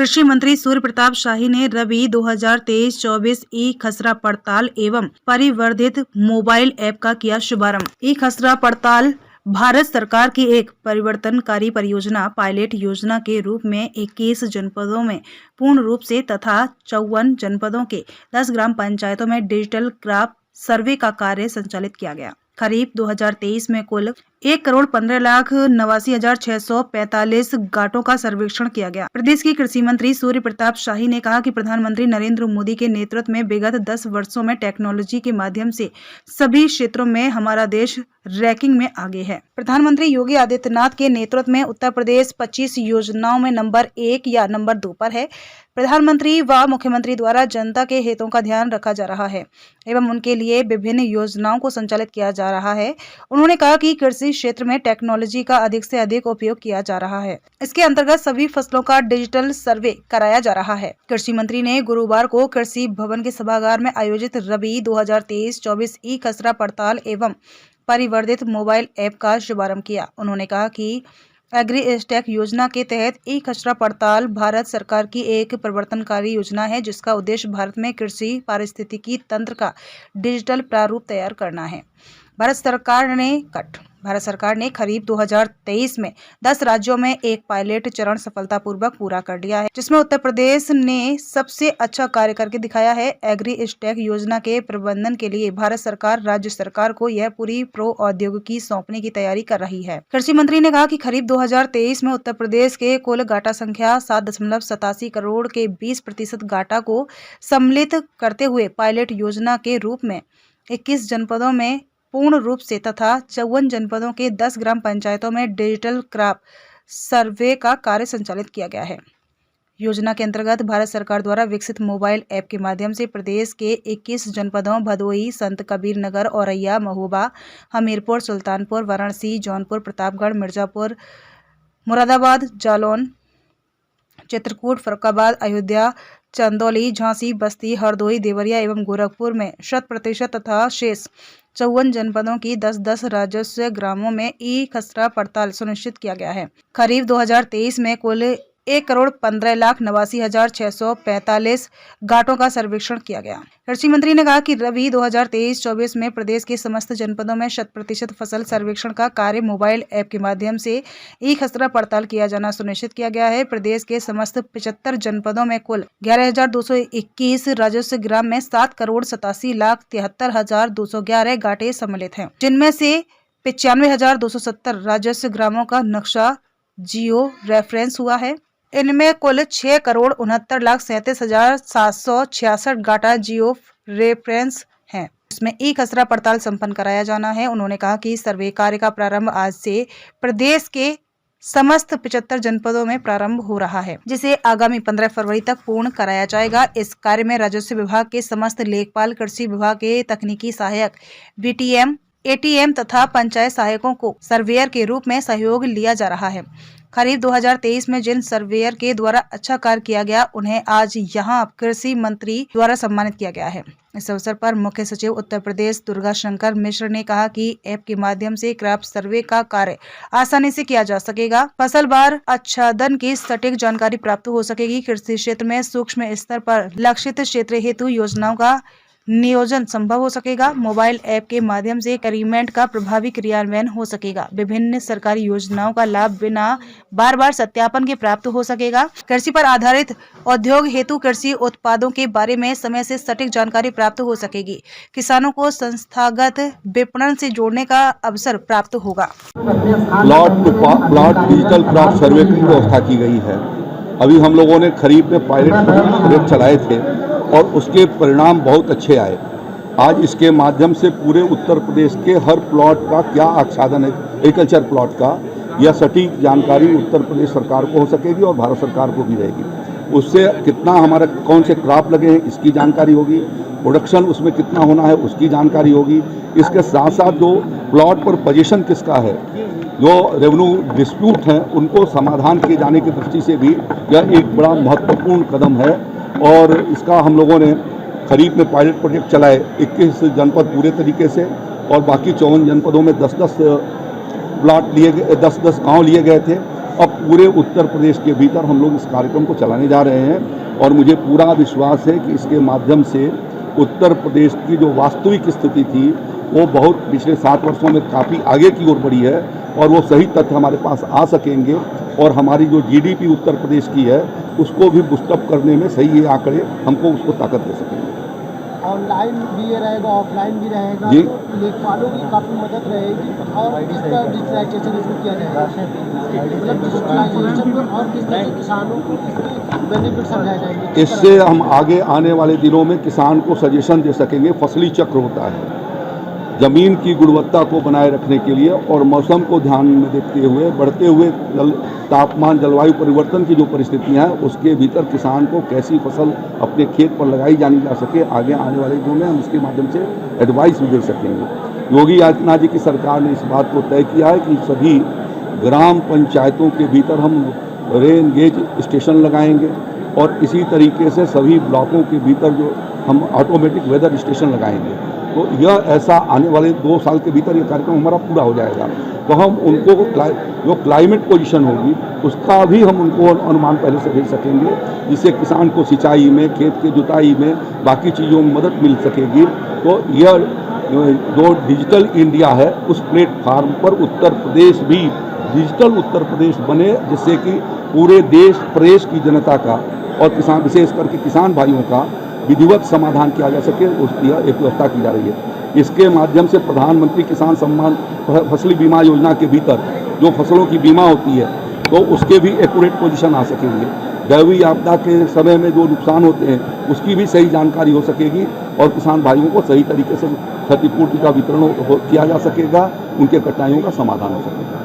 कृषि मंत्री सूर्य प्रताप शाही ने रबी 2023-24 ई खसरा पड़ताल एवं परिवर्धित मोबाइल ऐप का किया शुभारंभ। ई खसरा पड़ताल भारत सरकार की एक परिवर्तनकारी परियोजना पायलट योजना के रूप में 21 जनपदों में पूर्ण रूप से तथा 54 जनपदों के 10 ग्राम पंचायतों में डिजिटल क्रॉप सर्वे का कार्य संचालित किया गया। खरीफ 2023 में कुल 1,15,89,645 गांठों का सर्वेक्षण किया गया। प्रदेश के कृषि मंत्री सूर्य प्रताप शाही ने कहा कि प्रधानमंत्री नरेंद्र मोदी के नेतृत्व में विगत 10 वर्षों में टेक्नोलॉजी के माध्यम से सभी क्षेत्रों में हमारा देश रैंकिंग में आगे है। प्रधानमंत्री योगी आदित्यनाथ के नेतृत्व में उत्तर प्रदेश 25 योजनाओं में नंबर 1 या नंबर 2 पर है। प्रधानमंत्री व मुख्यमंत्री द्वारा जनता के हितों का ध्यान रखा जा रहा है एवं उनके लिए विभिन्न योजनाओं को संचालित किया जा रहा है। उन्होंने कहा कि कृषि क्षेत्र में टेक्नोलॉजी का अधिक से अधिक उपयोग किया जा रहा है। इसके अंतर्गत सभी फसलों का डिजिटल सर्वे कराया जा रहा है। कृषि मंत्री ने गुरुवार को कृषि भवन के सभागार में आयोजित रबी 2023-24 ई खसरा पड़ताल एवं परिवर्धित मोबाइल ऐप का शुभारंभ किया। उन्होंने कहा कि एग्री-स्टैक योजना के तहत ई खसरा पड़ताल भारत सरकार की एक परिवर्तनकारी योजना है, जिसका उद्देश्य भारत में कृषि पारिस्थितिकी तंत्र का डिजिटल प्रारूप तैयार करना है। भारत सरकार ने खरीफ 2023 में 10 राज्यों में एक पायलट चरण सफलतापूर्वक पूरा कर लिया है, जिसमें उत्तर प्रदेश ने सबसे अच्छा कार्य करके दिखाया है। एग्री-स्टैक योजना के प्रबंधन के लिए भारत सरकार राज्य सरकार को यह पूरी प्रौद्योगिकी सौंपने की तैयारी कर रही है। कृषि मंत्री ने कहा कि खरीफ 2023 में उत्तर प्रदेश के कुल गाटा संख्या 7.87 करोड़ के 20% गाटा को सम्मिलित करते हुए पायलट योजना के रूप में 21 जनपदों में पूर्ण रूप से तथा 54 जनपदों के 10 ग्राम पंचायतों में डिजिटल क्रॉप सर्वे का कार्य संचालित किया गया है। योजना के अंतर्गत भारत सरकार द्वारा विकसित मोबाइल ऐप के माध्यम से प्रदेश के 21 जनपदों भदोही, संत कबीर नगर, औरैया, महोबा, हमीरपुर, सुल्तानपुर, वाराणसी, जौनपुर, प्रतापगढ़, मिर्जापुर, मुरादाबाद, जालौन, चित्रकूट, फर्रुखाबाद, अयोध्या, चंदौली, झांसी, बस्ती, हरदोई, देवरिया एवं गोरखपुर में 100% तथा शेष 54 जनपदों की 10-10 राजस्व ग्रामों में ई खसरा पड़ताल सुनिश्चित किया गया है। खरीफ 2023 में कुल 1,15,89,645 गांठों का सर्वेक्षण किया गया। कृषि मंत्री ने कहा कि रबी 2023-24 में प्रदेश के समस्त जनपदों में 100% फसल सर्वेक्षण का कार्य मोबाइल ऐप के माध्यम से ई खसरा पड़ताल किया जाना सुनिश्चित किया गया है। प्रदेश के समस्त 75 जनपदों में कुल 11,221 राजस्व ग्राम में 7,87,73,211 गांठे सम्मिलित हैं, जिनमें से 95,270 राजस्व ग्रामों का नक्शा जियो रेफरेंस हुआ है। इनमें कुल 6,69,37,766 गाटा जियो रेफरेंस हैं, इसमें ई खसरा पड़ताल संपन्न कराया जाना है। उन्होंने कहा कि सर्वे कार्य का प्रारंभ आज से प्रदेश के समस्त 75 जनपदों में प्रारंभ हो रहा है, जिसे आगामी 15 फरवरी तक पूर्ण कराया जाएगा। इस कार्य में राजस्व विभाग के समस्त लेखपाल, कृषि विभाग के तकनीकी सहायक, बीटीएम, एटीएम तथा पंचायत सहायकों को सर्वेयर के रूप में सहयोग लिया जा रहा है। खरीफ 2023 में जिन सर्वेयर के द्वारा अच्छा कार्य किया गया, उन्हें आज यहां कृषि मंत्री द्वारा सम्मानित किया गया है। इस अवसर पर मुख्य सचिव उत्तर प्रदेश दुर्गा शंकर मिश्र ने कहा कि ऐप के माध्यम से क्रॉप सर्वे का कार्य आसानी से किया जा सकेगा। फसल बार आच्छादन की सटीक जानकारी प्राप्त हो सकेगी। कृषि क्षेत्र में सूक्ष्म स्तर पर लक्षित क्षेत्र हेतु योजनाओं का नियोजन संभव हो सकेगा। मोबाइल ऐप के माध्यम से एग्रीमेंट का प्रभावी क्रियान्वयन हो सकेगा। विभिन्न सरकारी योजनाओं का लाभ बिना बार-बार सत्यापन के प्राप्त हो सकेगा। कृषि पर आधारित उद्योग हेतु कृषि उत्पादों के बारे में समय से सटीक जानकारी प्राप्त हो सकेगी। किसानों को संस्थागत विपणन से जोड़ने का अवसर प्राप्त होगा। प्लॉट डिजिटल क्रॉप सर्वे की व्यवस्था की गई है। अभी हम लोगों ने खरीफ में पायलट प्रोजेक्ट चलाए थे और उसके परिणाम बहुत अच्छे आए। आज इसके माध्यम से पूरे उत्तर प्रदेश के हर प्लॉट का क्या आच्छादन है, एग्रीकल्चर प्लॉट का, यह सटीक जानकारी उत्तर प्रदेश सरकार को हो सकेगी और भारत सरकार को भी रहेगी। उससे कितना हमारा कौन से क्रॉप लगे हैं इसकी जानकारी होगी, प्रोडक्शन उसमें कितना होना है उसकी जानकारी होगी। इसके साथ साथ जो प्लॉट पर पोजीशन किसका है, जो रेवेन्यू डिस्प्यूट हैं उनको समाधान किए जाने की दृष्टि से भी यह एक बड़ा महत्वपूर्ण कदम है। और इसका हम लोगों ने खरीफ में पायलट प्रोजेक्ट चलाए 21 जनपद पूरे तरीके से, और बाकी 54 जनपदों में 10-10 प्लाट लिए गए, 10-10 गाँव लिए गए थे। अब पूरे उत्तर प्रदेश के भीतर हम लोग इस कार्यक्रम को चलाने जा रहे हैं और मुझे पूरा विश्वास है कि इसके माध्यम से उत्तर प्रदेश की जो वास्तविक स्थिति थी वो बहुत पिछले 7 वर्षों में काफ़ी आगे की ओर बढ़ी है और वो सही तथ्य हमारे पास आ सकेंगे और हमारी जो जीडीपी उत्तर प्रदेश की है उसको भी बूस्टअप करने में सही ये आंकड़े हमको उसको ताकत दे सकेंगे। ऑनलाइन भी ये रहेगा, ऑफलाइन भी रहेगा, जी। तो लेखपालों की काफ़ी मदद रहेगी और किस तरह डिजिटलाइजेशन इसमें किया जाएगा, मतलब डिजिटलाइजेशन में और किस तरह से किसानों को बेनिफिट समझाए जाएंगे। इससे हम आगे आने वाले दिनों में किसान को सजेशन दे सकेंगे। फसली चक्र होता है ज़मीन की गुणवत्ता को बनाए रखने के लिए और मौसम को ध्यान में देखते हुए बढ़ते हुए तापमान जलवायु परिवर्तन की जो परिस्थितियां हैं उसके भीतर किसान को कैसी फसल अपने खेत पर लगाई जानी जा सके, आगे आने वाले दिनों में हम इसके माध्यम से एडवाइस भी दे सकेंगे। योगी आदित्यनाथ जी की सरकार ने इस बात को तय किया है कि सभी ग्राम पंचायतों के भीतर हम रेन गेज स्टेशन लगाएंगे और इसी तरीके से सभी ब्लॉकों के भीतर जो हम ऑटोमेटिक वेदर स्टेशन लगाएंगे। तो यह ऐसा आने वाले 2 साल के भीतर ये कार्यक्रम हमारा पूरा हो जाएगा। तो हम उनको जो क्लाइमेट पोजीशन होगी उसका भी हम उनको अनुमान पहले से भेज सकेंगे, जिससे किसान को सिंचाई में, खेत की जुताई में, बाकी चीज़ों में मदद मिल सकेगी। तो यह जो डिजिटल इंडिया है उस प्लेटफार्म पर उत्तर प्रदेश भी डिजिटल उत्तर प्रदेश बने, जिससे कि पूरे देश प्रदेश की जनता का और किसान विशेष करके किसान भाइयों का विधिवत समाधान किया जा सके, उसकी एक व्यवस्था की जा रही है। इसके माध्यम से प्रधानमंत्री किसान सम्मान फसली बीमा योजना के भीतर जो फसलों की बीमा होती है तो उसके भी एक्यूरेट पोजीशन आ सकेंगे। दैवीय आपदा के समय में जो नुकसान होते हैं उसकी भी सही जानकारी हो सकेगी और किसान भाइयों को सही तरीके से क्षतिपूर्ति का वितरण किया जा सकेगा, उनके कठिनाइयों का समाधान हो सकेगा।